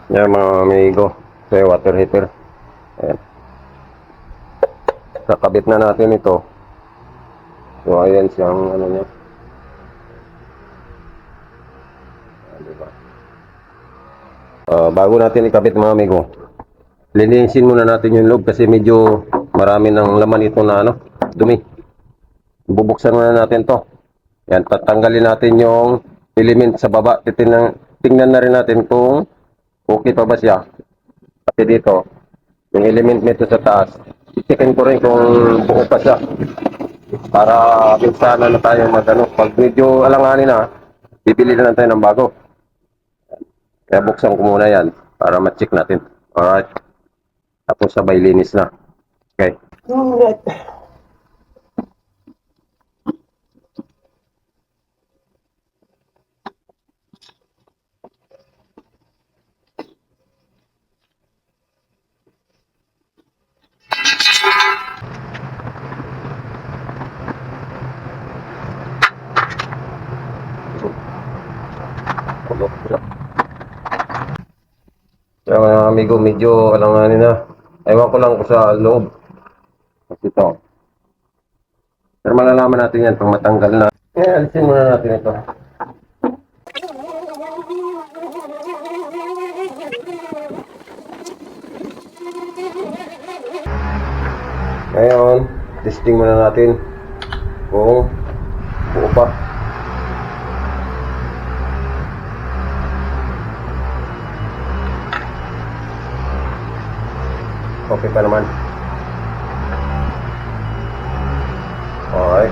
Yan mga amigo, sa water heater. Ayan. Kakabit na natin ito. So ayan siyang ano niya. Diba? Bago natin ikabit mga amigo, linisin muna natin yung loob kasi medyo marami ng laman ito na dumi. Bubuksan muna natin to. Yan, tatanggalin natin yung element sa baba. Tingnan na rin natin kung okay pa ba siya. Kasi dito, yung element nito sa taas, i-checkin ko rin kung buo pa siya. Para minsan na tayo pag medyo alanganin na, bibili na lang tayo ng bago. Kaya buksan ko muna yan para ma-check natin. Alright. Tapos sabay linis na. Okay. Alright. Kaya mga amigo, medyo alanganin na. Ewan ko lang ko sa loob. Kasi ito. Pero malalaman natin yan pag matanggal na. Alisin muna natin ito. Ngayon, testing muna natin kung buo pa. Okay pa naman. Alright.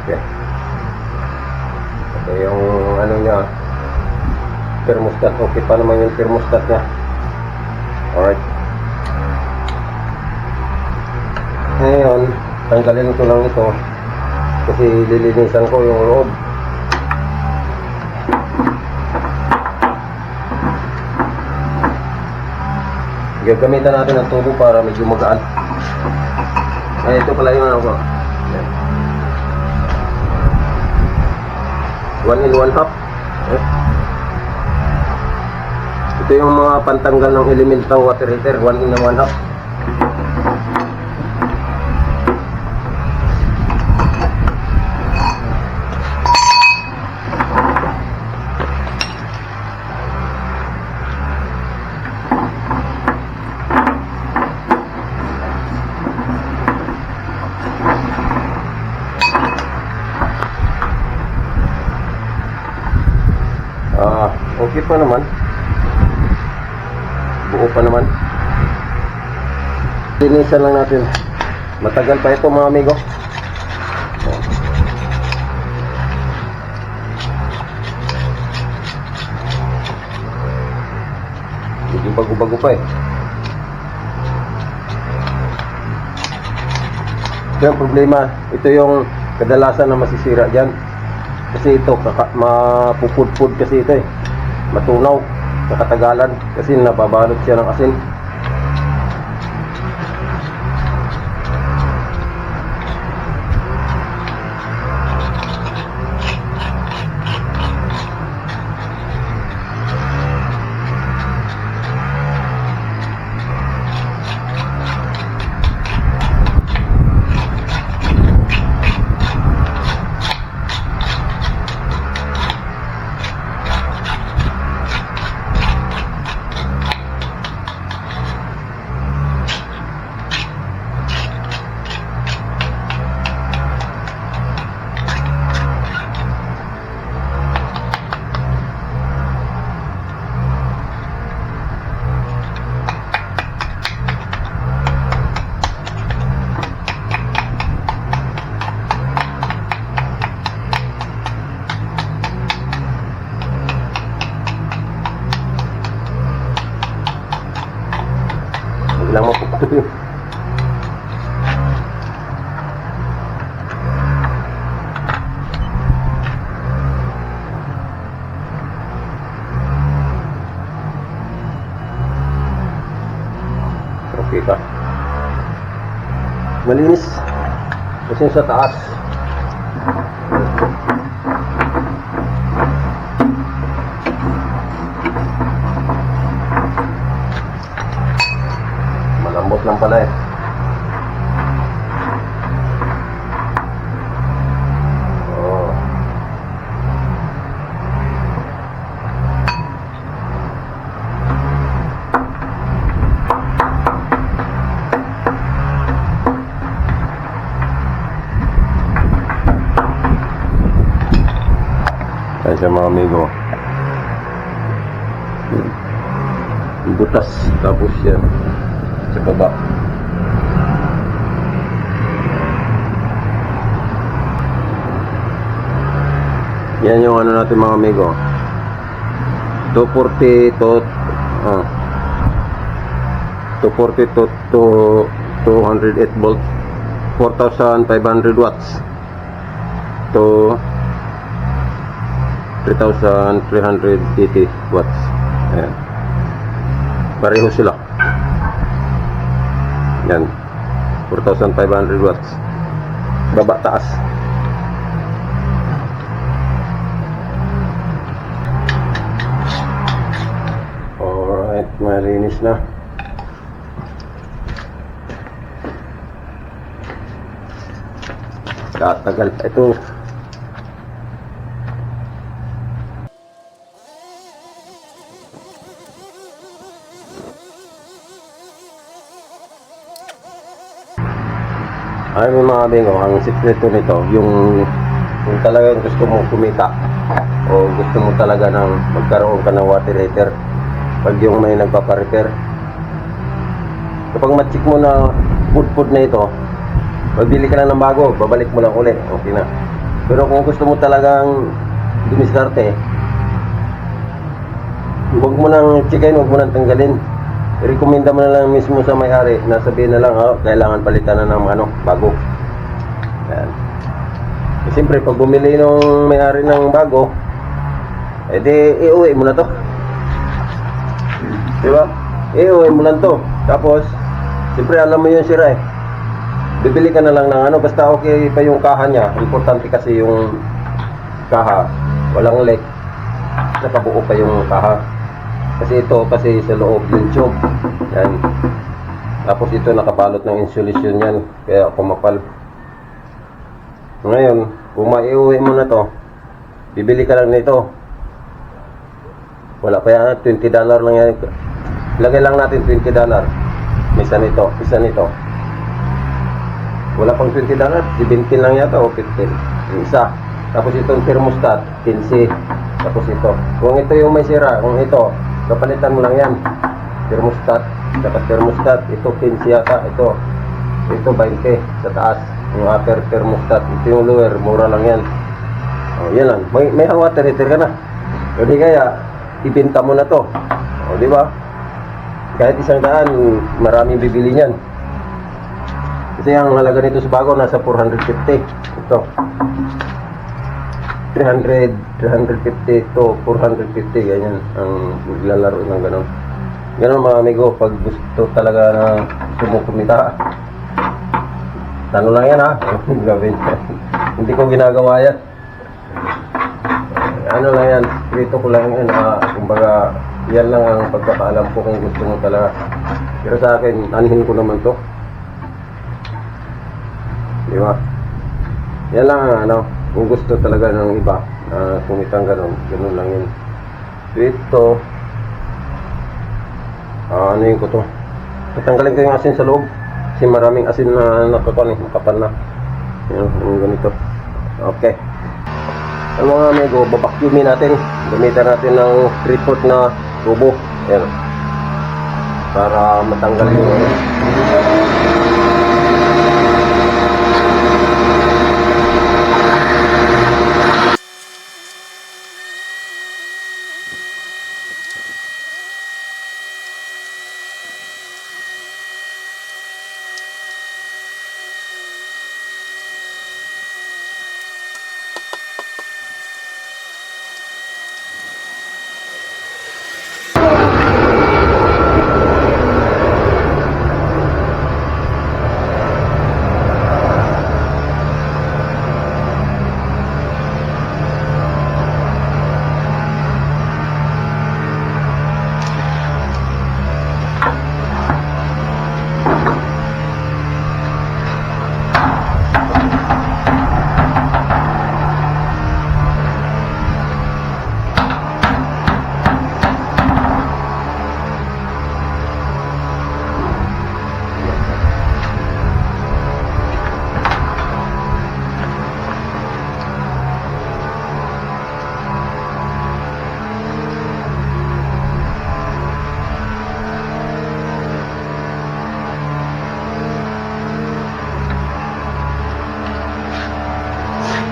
Okay. Okay, yung ano niya, thermostat, okay pa naman yung thermostat niya. Alright. Ngayon, tanggalin ko lang ito kasi lilinisan ko yung loob. Gagamitan natin ng tubo para medyo magaan. Ay, ito pala yung ano ko. 1 in 1 half. Ito yung mga pantanggal ng element ng water heater. 1 in 1 half. Okay pa naman. Buo pa naman. Linisan lang natin. Matagal pa ito mga amigo. Medyo bago-bago pa eh. Ito yung problema. Ito yung kadalasan na masisira dyan. Kasi ito, mapupudpud kasi ito eh. Matunaw sa katagalan kasi nababalot siya ng asin. malinis. Kasi yung sa taas. Malambot lang pala eh. Oh. Ayan siya mga amigo. Butas. Tapos yan. Sa baba. Yan yung ano natin mga amigo. 240 to 208 volts, 4,500 watts to 3,380 watts. Ayan. Pareho sila. Yan. 4,500 watts. Baba taas. Alright, malinis na. Tatagal pa ito. Ay mga amigo, ang sikreto nito, yung talagang gusto mo kumita o gusto mo talaga ng magkaroon ka ng water heater, pag yung may nagpapa-repair, kapag ma-check mo na food na ito, pagbili ka na ng bago, babalik mo lang ulit, okay na. Pero kung gusto mo talagang dumiskarte, huwag mo nang checkin, huwag mo nang tanggalin. I-recommenda mo na lang mismo sa may-ari na sabihin na lang, kailangan palitan na ng bago. Yan. Siyempre, pag bumili ng may-ari ng bago, edi iuwi mo na to. Diba? Iuwi mo lang to. Tapos, siyempre alam mo yun sira eh. Bibili ka na lang ng basta okay pa yung kaha niya. Importante kasi yung kaha, walang leak, nakabuo pa yung kaha. Kasi ito, kasi sa loob yung tube. Yan. Tapos ito nakabalot ng insulation yan. Kaya kumapal. Ngayon, kung maiuwi mo na to, bibili ka lang nito. Wala pa yan, $20 lang yan. Lagay lang natin $20. Isa nito. Wala pang $20, 17 lang yata o 15. Isa. Tapos itong thermostat, 15. Tapos ito. Kung ito yung may sira, kung ito, kapalitan mo lang yan. Thermostat, saka thermostat, ito 15 yata, ito 20 sa taas, yung upper thermostat, ito yung lower, mura lang yan. Yan lang, may water heater ka na. O di kaya, ibenta mo na to. O di ba? Kahit $100, maraming bibili niyan. Kasi ang halaga nito sa bago, nasa 450. Ito. 350 to 450, ganyan ang lalaro ng ganon. Ganon mga amigo, pag gusto talaga na sumukumita, ano lang yan gawin. Hindi ko ginagawa yan. Ano lang yan, dito ko lang yan, kumbaga, yan lang ang pagkakaalam ko kung gusto mo talaga. Pero sa akin, anihin ko naman to. Di ba? Yan lang kung gusto talaga ng iba kumitang ganun lang yun. Ito ano yun ko to, tatanggalin ko yung asin sa loob kasi maraming asin na nakapal na yung ganito. Okay, ang mga amigo, babakyumin natin, gamitan natin ng 3/4 na tubo. Ayan, para matanggal yung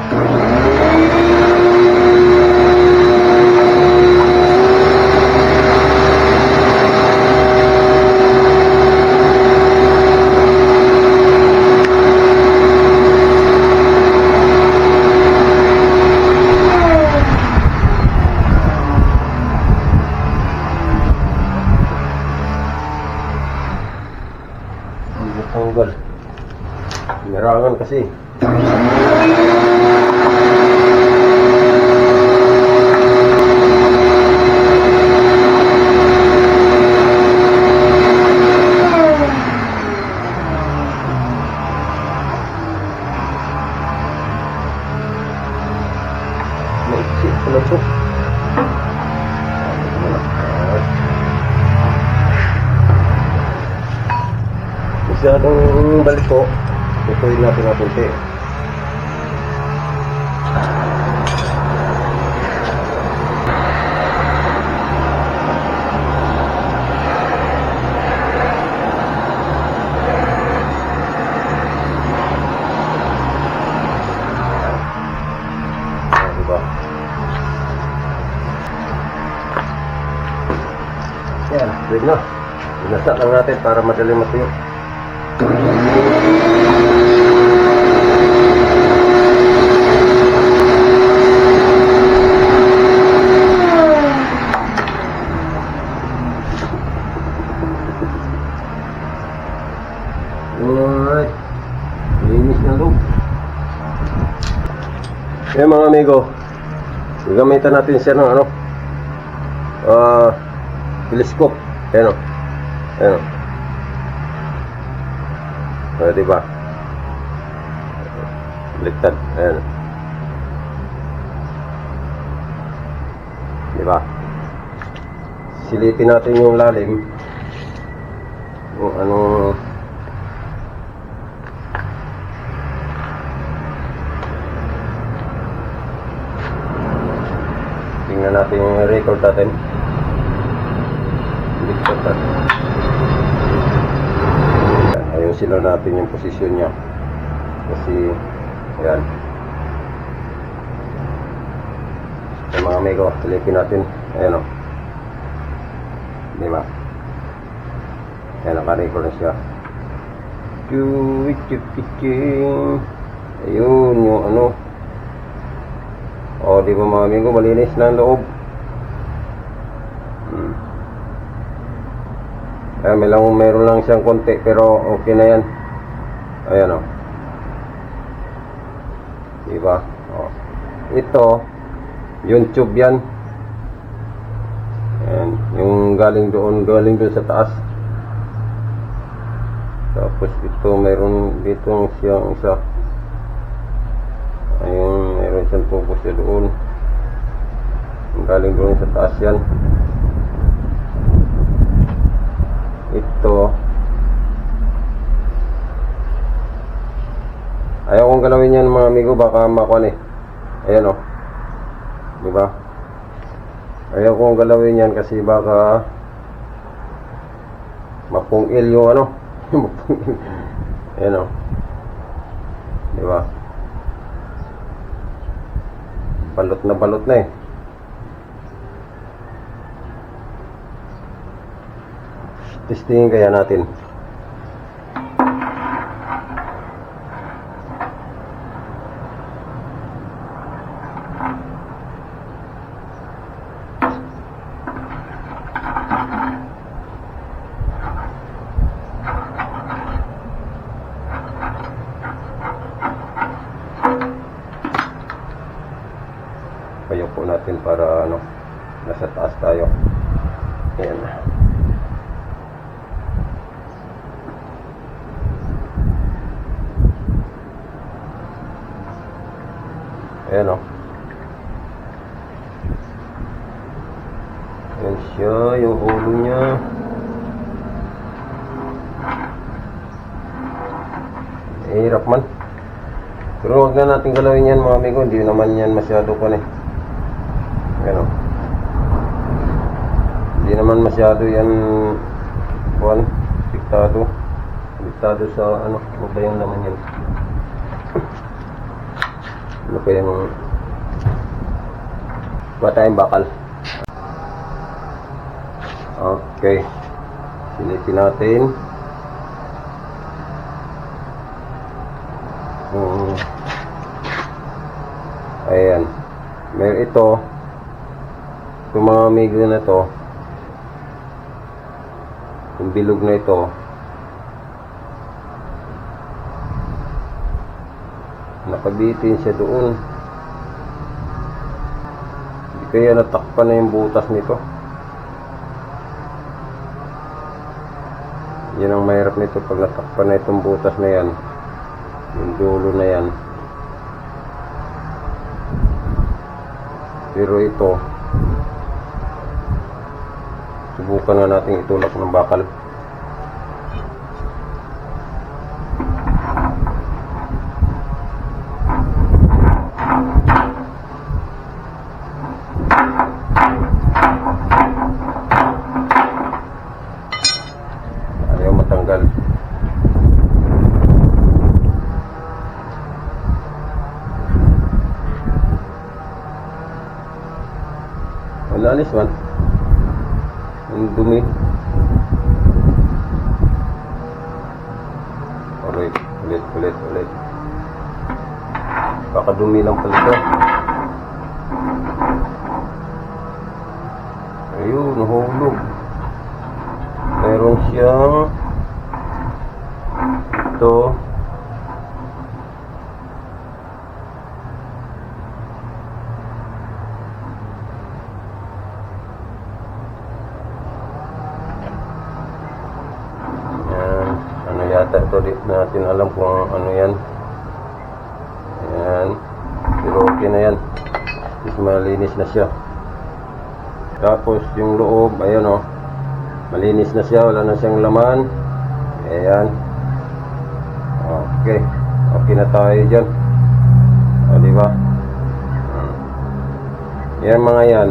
Hindi tanggal. Merangan kasi. Maiksi pala to. Masyadong balik ko. Tutuin natin na punti. Diba? Yan, pwede na. Binasa lang natin para madali matuyo. Alright, linis na loob. Eh mga amigo, gagamitan natin siya ng telescope. Ayan o, ayan o. Diba? Baliktad, ayan. Diba? Silipin natin yung lalim. Yung tingnan natin yung record natin. Record natin. Ayun sila natin yung posisyon niya. Kasi, ayan. So, mga amigo, silipin natin. Ayan o. Diba? Ayan, naka-record na siya. Ayun, yung o, di ba mga amigo, malinis na ang loob. Meron lang siyang konti, pero okay na yan. Ayan o. Diba? O. Ito, yung tube yan. Ayan, yung galing doon sa taas. Tapos ito, meron dito siyang isa. Ayun, meron siyang tubo siya doon. Galing doon sa taas yan. Ito, ayaw kong galawin yan mga amigo, baka makuha ayan o. Diba? Ayaw kong galawin yan kasi baka mapungil yung ayan o. Diba? Balot na eh. Testingin kaya natin. Payuko natin para nasa taas tayo. Ayan. Ayan o. Ayan siya, yung ulo niya. Hirap man. Pero huwag na natin galawin yan mga amigo. Hindi naman yan masyado pa eh. Ayan o. Hindi naman masyado yan diktado sa ano ba yung laman yan. Ano pa yung ba tayong bakal? Okay. Silitin natin. Ayan. Meron ito. Itong mga amigo na to. Yung bilog na ito. Nakabitin siya doon. Hindi kaya natakpan na yung butas nito. Yan ang mahirap nito pag natakpan na itong butas na yan. Yung dulo na yan. Pero ito, subukan na natin itulak ng bakal. Ayaw matanggal. Wala alis man. Ang dumi. Ulit. Baka dumi lang pala ito. Ayun, nahulog. Meron siyang ito. Yata ito, di natin alam kung ano yan. Ayan. Pero okay na yan. Is malinis na siya. Tapos yung loob, ayan o. Malinis na siya, wala na siyang laman. Ayan. Okay. Okay na tayo dyan. O, diba? Yan mga yan.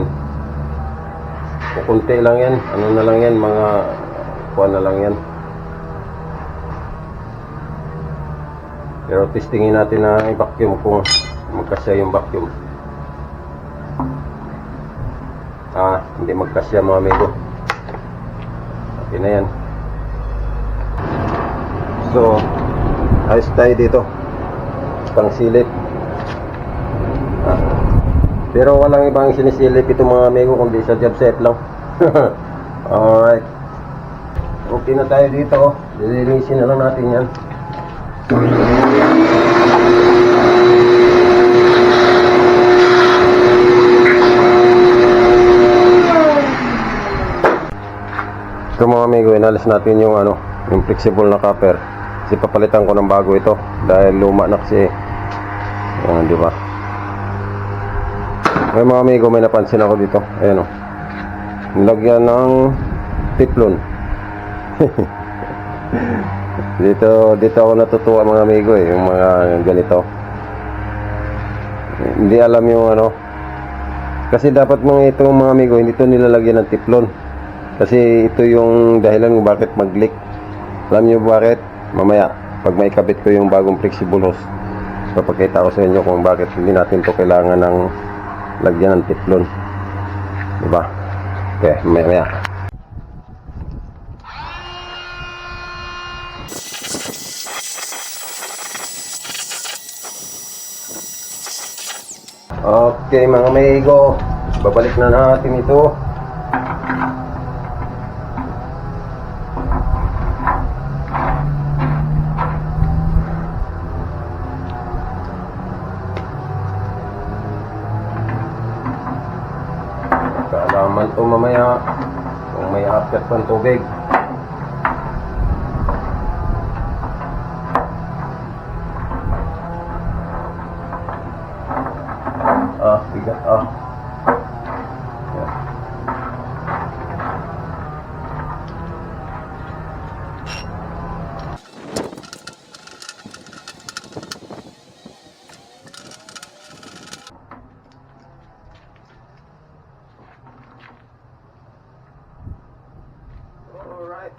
Kukunti lang yan. Ano na lang yan, mga kuha na lang yan. Pero testingin natin na i-vacuum kung magkasya yung vacuum. Hindi magkasya mga amigo. Okay na yan. So, ayos tayo dito. Pang silip. Pero walang ibang sinisilip ito mga amigo kundi sa job set lang. Alright. Okay na tayo dito. Lilinisin na lang natin yan. Ito mga amigo, inalis natin yung yung flexible na copper. Kasi papalitan ko ng bago ito dahil luma na kasi. Ayan, di ba? May mga amigo, may napansin ako dito. Ayan o. Nilagyan ng tiplon. Dito ako natutuwa mga amigo yung mga ganito. Hindi alam yung kasi dapat mga itong mga amigo hindi ito nilalagyan ng tiplon. Kasi ito yung dahilan kung bakit mag-leak. Alam niyo bakit? Mamaya pag may kabit ko yung bagong flexible hose, papakita ko sa inyo kung bakit hindi natin to kailangan ng lagyan ng tiplon. Diba? Okay, mamaya. Okay mga amigo, babalik na natin ito. Kaalaman to mamaya kung may akyat pang tubig. Bigat yeah. Alright.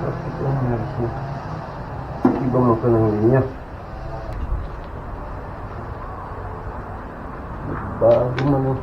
Bakit ang nangyari siya? Iba mo ka ng linya. Bago man oh.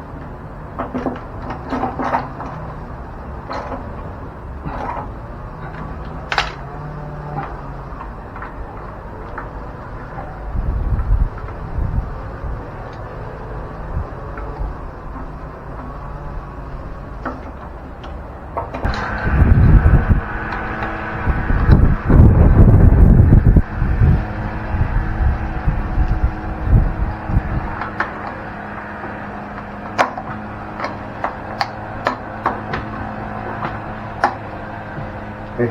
Okay.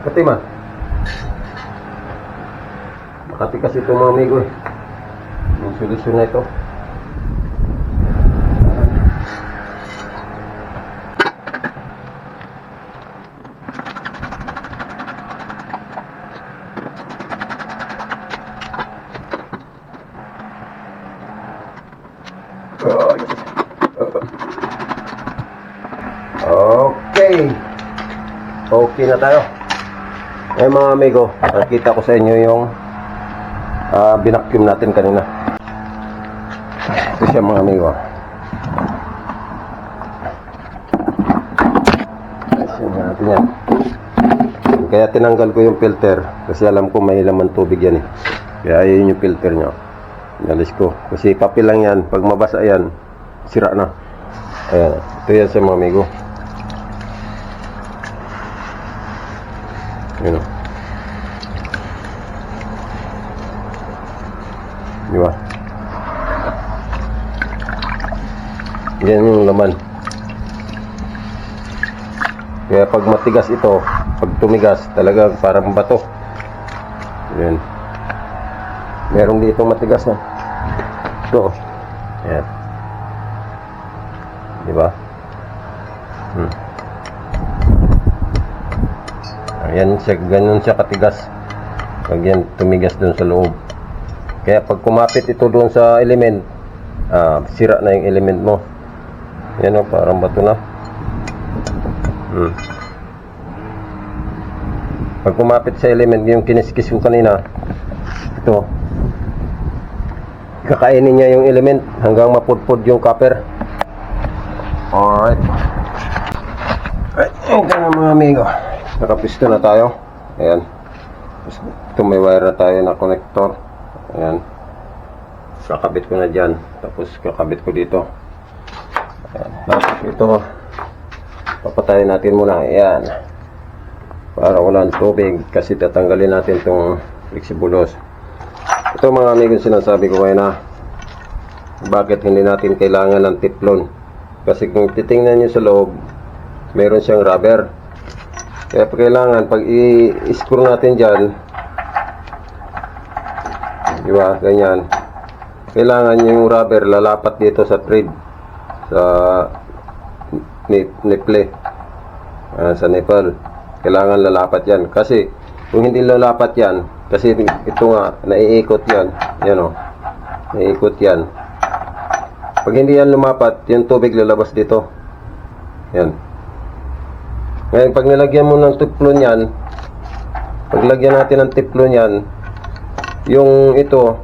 Katima. Makati kasi ito mga amigo eh. Yung solusyon na ito. Okay. Okay na tayo. Mga amigo, nakita ko sa inyo yung binacuum natin kanina. Ito siya mga amigo. Ayun natin yan. Kaya tinanggal ko yung filter kasi alam ko may laman tubig yan eh. Kaya yun yung filter nyo. Inalis ko. Kasi papel lang yan. Pag mabasa yan, sira na. Ayan. Ito yan sa mga amigo. Yun o. Diba? Yan yung laman. Kaya pag matigas ito, pag tumigas, talaga parang bato. Yan. Meron dito matigas na. Ito. Yan. Diba? Ayan siya, ganun siya katigas. Pag yan tumigas dun sa loob. Kaya pag kumapit ito dun sa element, sira na yung element mo. Yan o, parang bato na. Pag kumapit sa element, yung kiniskis ko kanina, ito, kakainin niya yung element hanggang mapudpud yung copper. Alright. Okay na mga amigo. Nakapista na tayo. Ayan. Ito may wire na tayo na connector. Ayan. Kakabit ko na dyan. Tapos kakabit ko dito. Ayan. Tapos ito, papatayin natin muna. Ayan. Para walang tubig. Kasi tatanggalin natin itong flexible hose. Ito mga amigo, sinasabi ko kayo na bakit hindi natin kailangan ng teflon. Kasi kung titingnan nyo sa loob, meron siyang rubber. Kaya kailangan pag i-screw natin dyan, diba, ganyan, kailangan yung rubber lalapat dito sa thread, sa nipple, sa nipple. Kailangan lalapat yan. Kasi kung hindi lalapat yan, kasi ito nga, naiikot yan. Yan o, naiikot yan. Pag hindi yan lumapat, yung tubig lalabas dito. Yan. Ngayon, pag nilagyan mo ng teflon yan, paglagyan natin ng teflon yan, yung ito,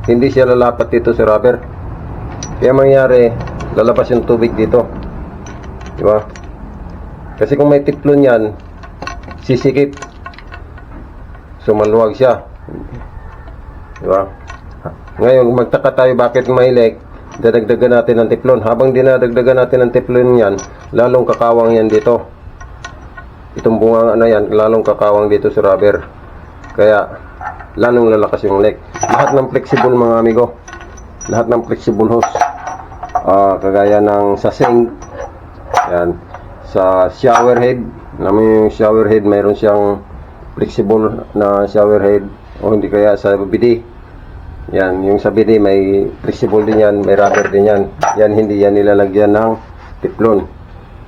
hindi siya lalapat dito sa rubber. Kaya mangyari, lalabas yung tubig dito. Diba? Kasi kung may teflon yan, sisikip. So, maluwag siya. Diba? Ngayon, magtaka tayo bakit may leak, dadagdagan natin ng teflon. Habang dinadagdagan natin ng teflon yan, lalong kakawang yan dito. Itong bunga na yan, lalong kakawang dito sa rubber. Kaya, lalong lalakas yung leak. Lahat ng flexible mga amigo, lahat ng flexible hose, kagaya ng sa sink, yan, sa shower head, namin yung shower head, mayroon siyang flexible na shower head, o hindi kaya sa bidet. Yan, yung sa bidet may flexible din yan, may rubber din yan. Yan, hindi yan nilalagyan ng teflon.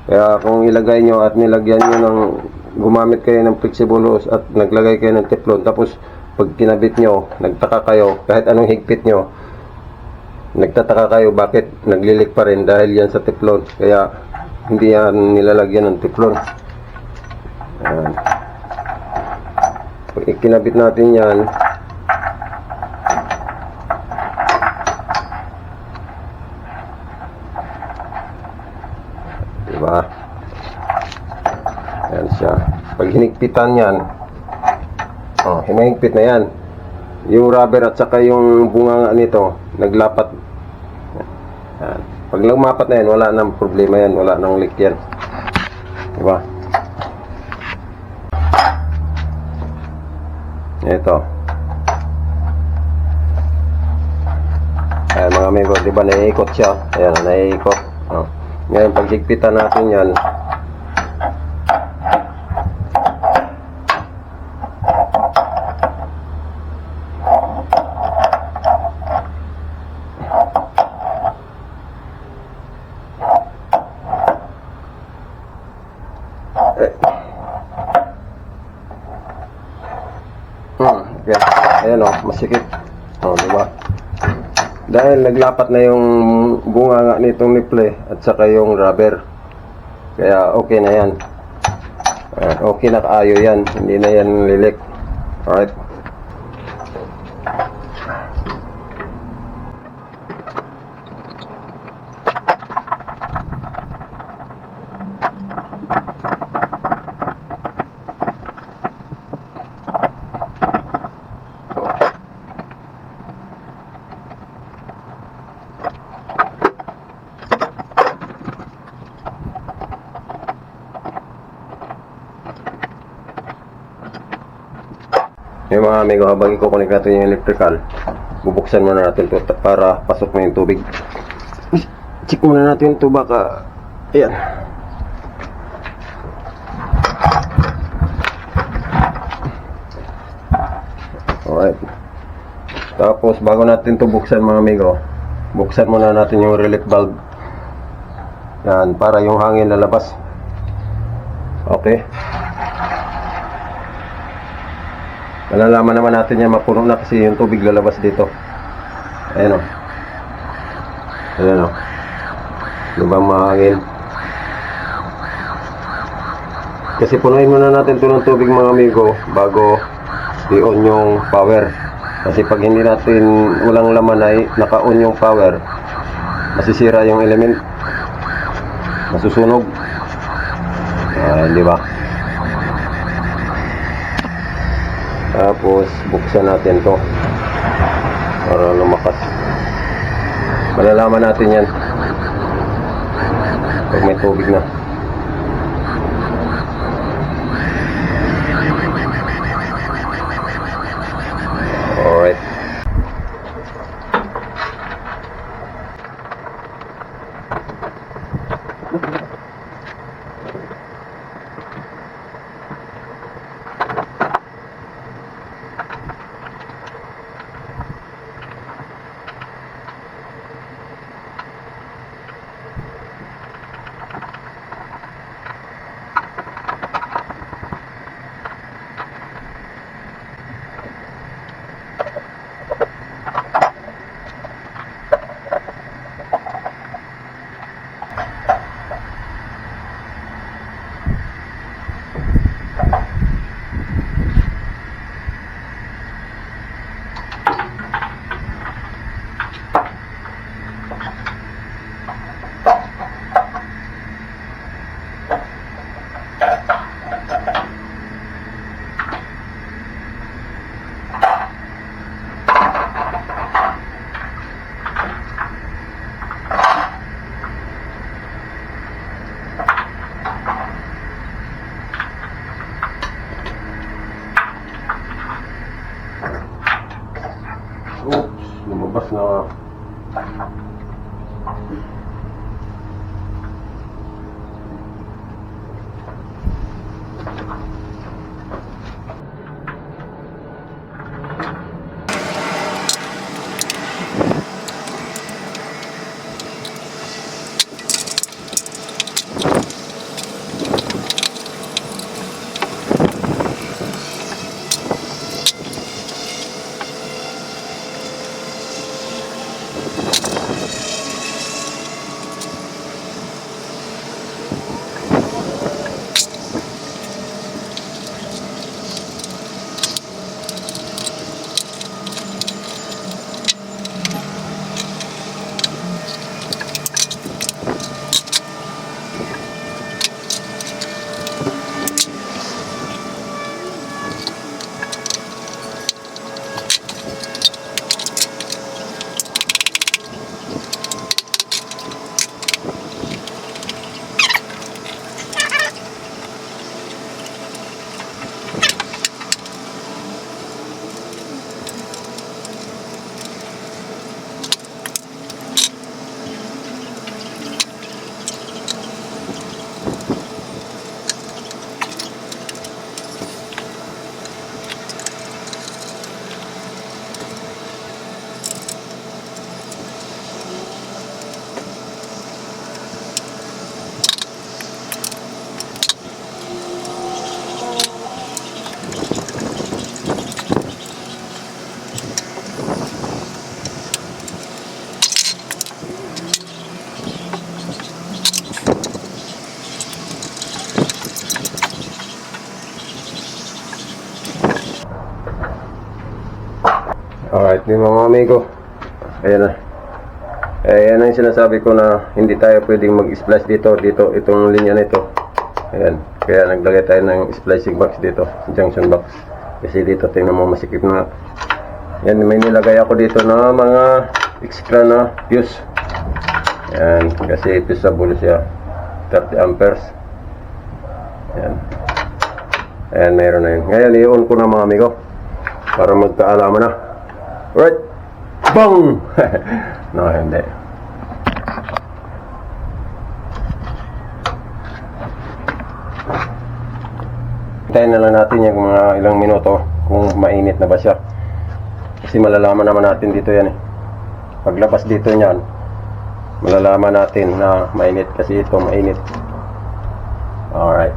Kaya kung ilagay nyo at nilagyan nyo ng, gumamit kayo ng flexible hose at naglagay kayo ng teflon, tapos pag kinabit nyo, nagtaka kayo, kahit anong higpit nyo, nagtataka kayo bakit naglilik pa rin dahil yan sa teflon. Kaya hindi yan nilalagyan ng teflon. Ayan. Pag ikinabit natin yan, diba? Ayan siya. Pag hinigpitan yan, hinahigpit na yan. Yung rubber at saka yung bunganga nito, naglapat. Ayan. Pag lumapat na yan, wala nang problema yan. Wala nang leak yan. Diba? Ito. Ayan mga amigo, diba naiikot siya? Ayan, naiikot. Ngayon, pag higpitan natin yan, okay. Ayan masikip. Diba? Dahil naglapat na yung bunga nitong nipple at saka yung rubber. Kaya okay na yan. Okay na kaayo yan. Hindi na yan lilik. Alright. Yung mga amigo, habang i-connect natin yung electrical, bubuksan muna natin ito para pasok na yung tubig. Check muna natin ito baka ayan. Alright. Tapos bago natin ito buksan mga amigo, buksan muna natin yung relief valve. Yan, para yung hangin lalabas. Okay. Malalaman naman natin yan mapuno na kasi yung tubig lalabas dito. Ayan Ayan lubang mahangin. Kasi punuin muna natin ito ng tubig mga amigo bago i-on yung power. Kasi pag hindi natin walang laman ay naka-on yung power, masisira yung element, masusunog. Di ba? Tapos buksan natin to para lumakas. Malalaman natin yan pag may tubig na. Alright. Alright, mga amigo. Ayan na. Ayan na yung sinasabi ko na hindi tayo pwedeng mag-splice dito. Dito, itong linya na ito. Ayan. Kaya naglagay tayo ng splicing box dito. Junction box. Kasi dito, tingnan mo masikip na. Ayan, may nilagay ako dito na mga extra na fuse. Ayan. Kasi fuseable siya. 30 amperes. Ayan. Ayan, mayroon na yun. Ngayon, i-on ko na mga amigo. Para magkaalaman na. Right. Bang! No, hindi. Hintayin na lang natin yung mga ilang minuto kung mainit na ba siya. Kasi malalaman naman natin dito yan eh. Paglabas dito niyan, malalaman natin na mainit kasi ito mainit. Alright.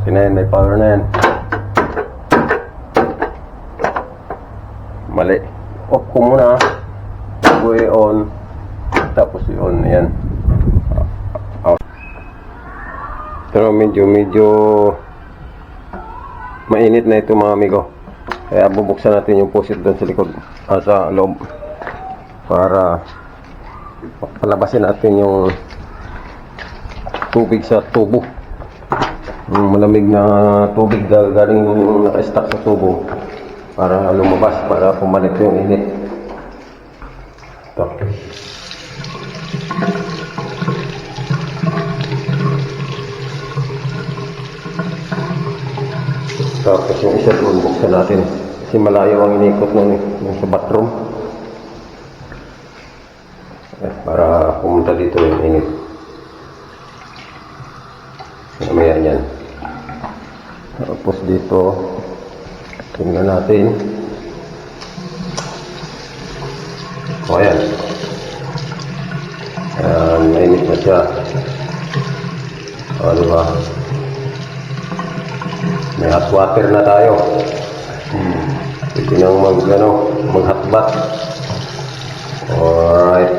May power na yan. Mali. Off ko muna. Bago i-on. Tapos i-on. Ayan. Pero medyo mainit na ito mga amigo. Kaya bubuksan natin yung faucet doon sa likod. Sa loob. Para palabasin natin yung tubig sa tubo. Yung malamig na tubig galing naka-stack sa tubo. Para lumabas, para pumalit yung init. Ito. Tapos yung isa doon, buksan natin. Kasi malayo ang inikot nun yung sa bathroom. Para pumunta dito yung init. Mamaya yan. Tapos dito, tingnan natin. O ayan. Ayan, mainit na siya. O diba? May hot water na tayo. Pwede nang mag-hotbat. Alright.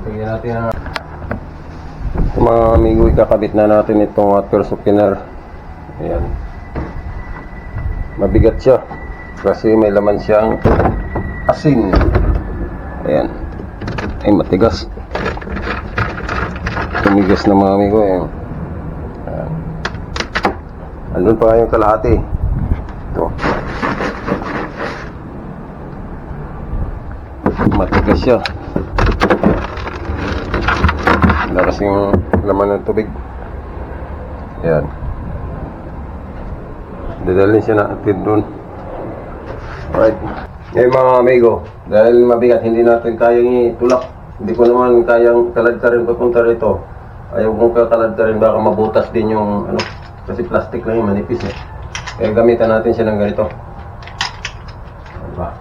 Tingnan natin ang mga amigo, ikakabit na natin itong water softener. Ayan. Mabigat siya kasi may laman siyang asin. Ayan. Ay matigas. Tumigas na mga amigo. Ayan. Andun pa yung kalahati. Ito. Matigas siya. Wala kasing laman ng tubig. Ayan. Dadalhin siya natin doon. Alright. Ngayon mga amigo, dahil mabigat hindi natin kayang itulak. Hindi ko naman kayang talagta rin papunta rito. Ayaw kong kakalad ka rin, baka mabutas din yung ano, kasi plastic lang yung manipis eh. Kaya gamitan natin siya ng ganito. Diba?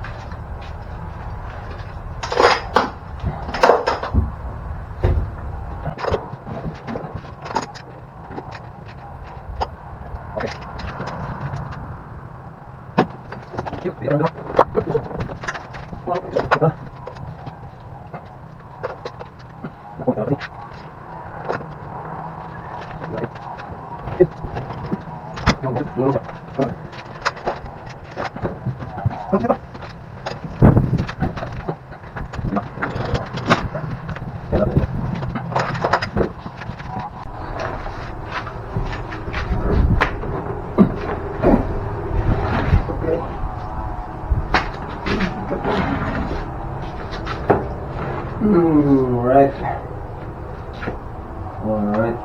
Right. Alright.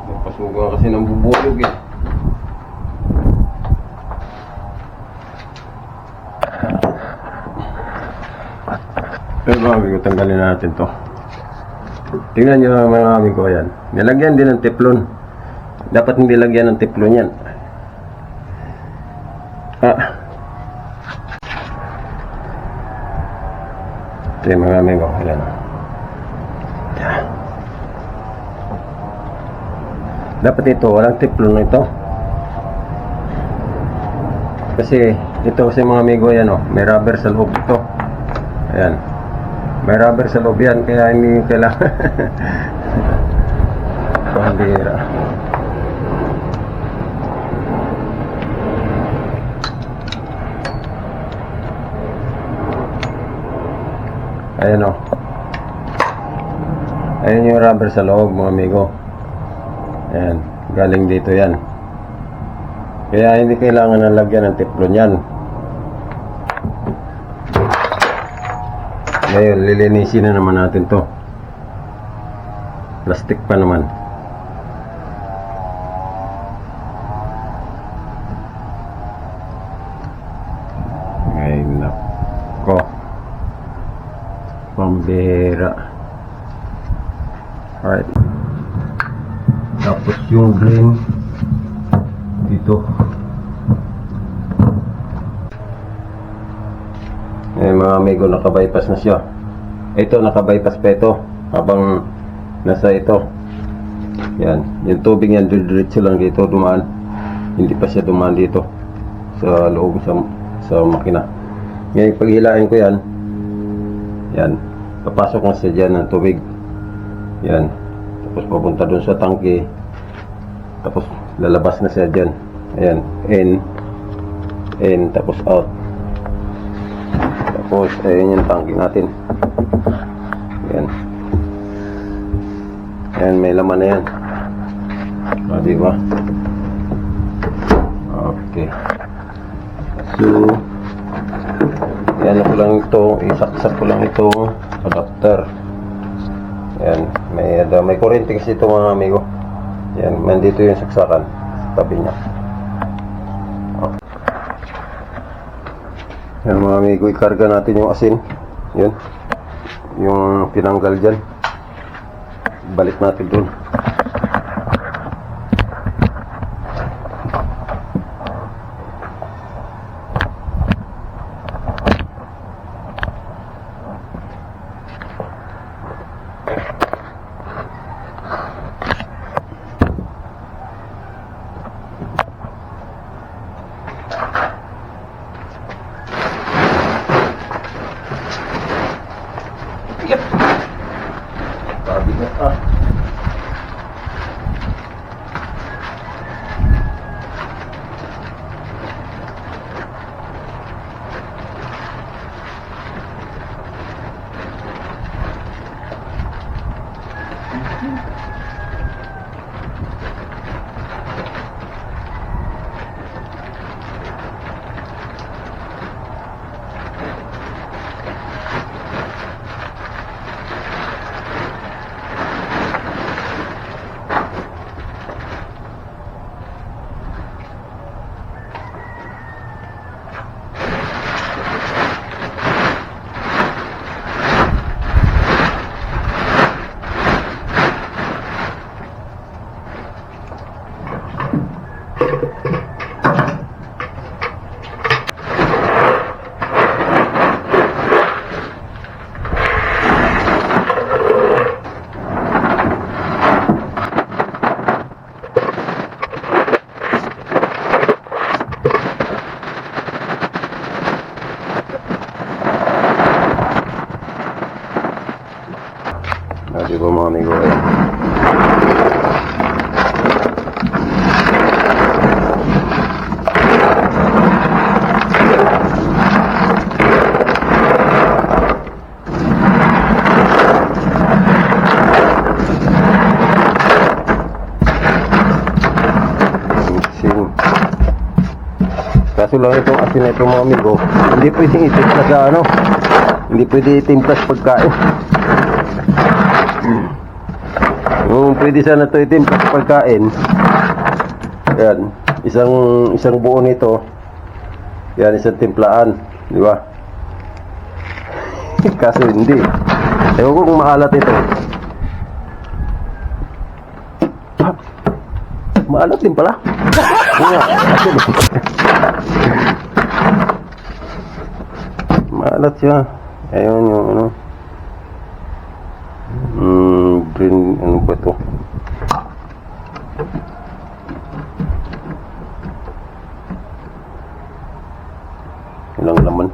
Napasukan kasi ng bubulog eh. Pero mga amigo, tanggalin natin to. Tingnan nyo mga amigo, yan. Nilagyan din ng teflon. Dapat hindi lagyan ng teflon yan. Ito yung mga amigo, yan. Dapat ito, walang teflon ito. Kasi ito kasi mga amigo, yan o, may rubber sa loob ito. Ayan. May rubber sa loob yan, kaya hindi kailangan. Pambira. Ayan o. Ayan yung rubber sa loob mga amigo. Ayan. Galing dito yan. Kaya hindi kailangan na lagyan ng teflon yan. Ngayon, lilinisin na naman natin to. Plastic pa naman. Ay, nako. Pambira. Alright. Tapos yung drain dito. Mga amigo, naka-bypass na siya. Ito, naka-bypass pa ito. Habang nasa ito. Yan. Yung tubig yan, diretso lang dito dumaan. Hindi pa siya dumaan dito. Sa loob, sa makina. Ngayon, pag hilain ko yan. Yan. Papasok na siya dyan ng tubig. Yan. Tapos papunta dun sa tangke. Tapos lalabas na siya dyan. Ayan. In. Tapos out. Tapos, ayun yung tangke natin. Ayan. Ayan, may laman na yan. Diba? Okay. So, yan ko lang ito. Isaksak ko lang itong adapter. Ayan. May kurente kasi ito mga amigo. Ayan, nandito yung saksakan. Tabi niya. Yan mga amigo, ikarga natin yung asin. Yun. Yung tinanggal dyan. Balik natin dun. Di ba mga amigo? Ayan. Kaso lang itong asin na ito mga amigo, hindi pwedeng itimpla sa ano, hindi pwede itimpla sa pagkain. Pwede sana ito itimpla sa pagkain. Yan, isang buo nito. Yan, isang timplaan, di ba? Kaso hindi. Ewan ko kung maalat ito. Maalat din pala. Maalat siya. Ayun yung ano. Green, ano ba ito? Ilang laman.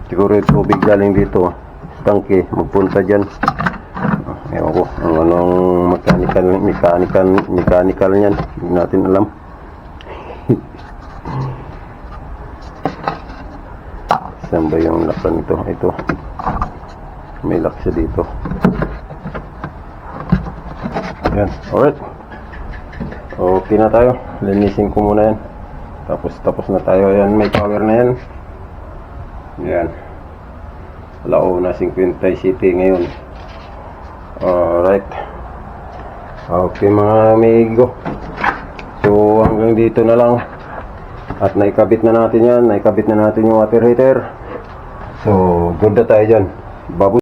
Siguro yung tubig galing dito. Tangke, magpunta dyan. Ewan ko, ang anong mechanical niyan. Hindi natin alam. Saan ba yung lock nito? Ito. May lock siya dito. Ayan, alright. Okay na tayo. Linisin ko muna yan. Tapos na tayo. Ayan, may power na yan. Ayan. Alauna 57 ngayon. Alright. Okay mga amigo. So hanggang dito na lang. At naikabit na natin yan. Naikabit na natin yung water heater. So good na tayo dyan. Babu